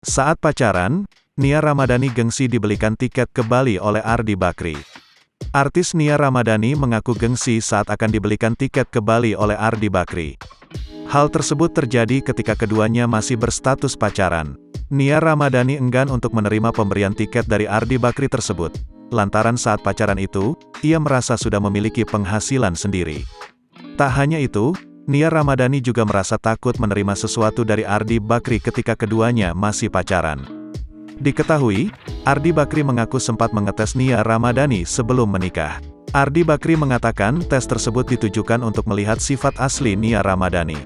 Saat pacaran, Nia Ramadhani gengsi dibelikan tiket ke Bali oleh Ardi Bakri. Artis Nia Ramadhani mengaku gengsi saat akan dibelikan tiket ke Bali oleh Ardi Bakri. Hal tersebut terjadi ketika keduanya masih berstatus pacaran. Nia Ramadhani enggan untuk menerima pemberian tiket dari Ardi Bakri tersebut, lantaran saat pacaran itu, ia merasa sudah memiliki penghasilan sendiri. Tak hanya itu, Nia Ramadhani juga merasa takut menerima sesuatu dari Ardi Bakri ketika keduanya masih pacaran. Diketahui, Ardi Bakri mengaku sempat mengetes Nia Ramadhani sebelum menikah. Ardi Bakri mengatakan tes tersebut ditujukan untuk melihat sifat asli Nia Ramadhani.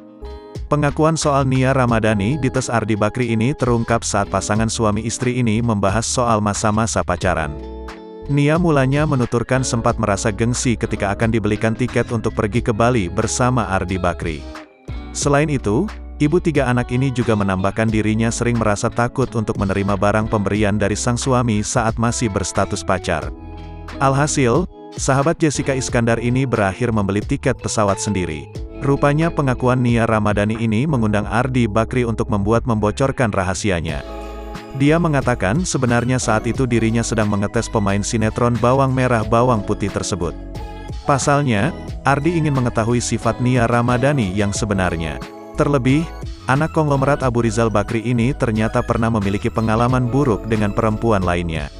Pengakuan soal Nia Ramadhani di tes Ardi Bakri ini terungkap saat pasangan suami istri ini membahas soal masa-masa pacaran. Nia mulanya menuturkan sempat merasa gengsi ketika akan dibelikan tiket untuk pergi ke Bali bersama Ardi Bakri. Selain itu, ibu 3 anak ini juga menambahkan dirinya sering merasa takut untuk menerima barang pemberian dari sang suami saat masih berstatus pacar. Alhasil, sahabat Jessica Iskandar ini berakhir membeli tiket pesawat sendiri. Rupanya pengakuan Nia Ramadhani ini mengundang Ardi Bakri untuk membocorkan rahasianya. Dia mengatakan sebenarnya saat itu dirinya sedang mengetes pemain sinetron Bawang Merah Bawang Putih tersebut. Pasalnya, Ardi ingin mengetahui sifat Nia Ramadhani yang sebenarnya. Terlebih, anak konglomerat Abu Rizal Bakri ini ternyata pernah memiliki pengalaman buruk dengan perempuan lainnya.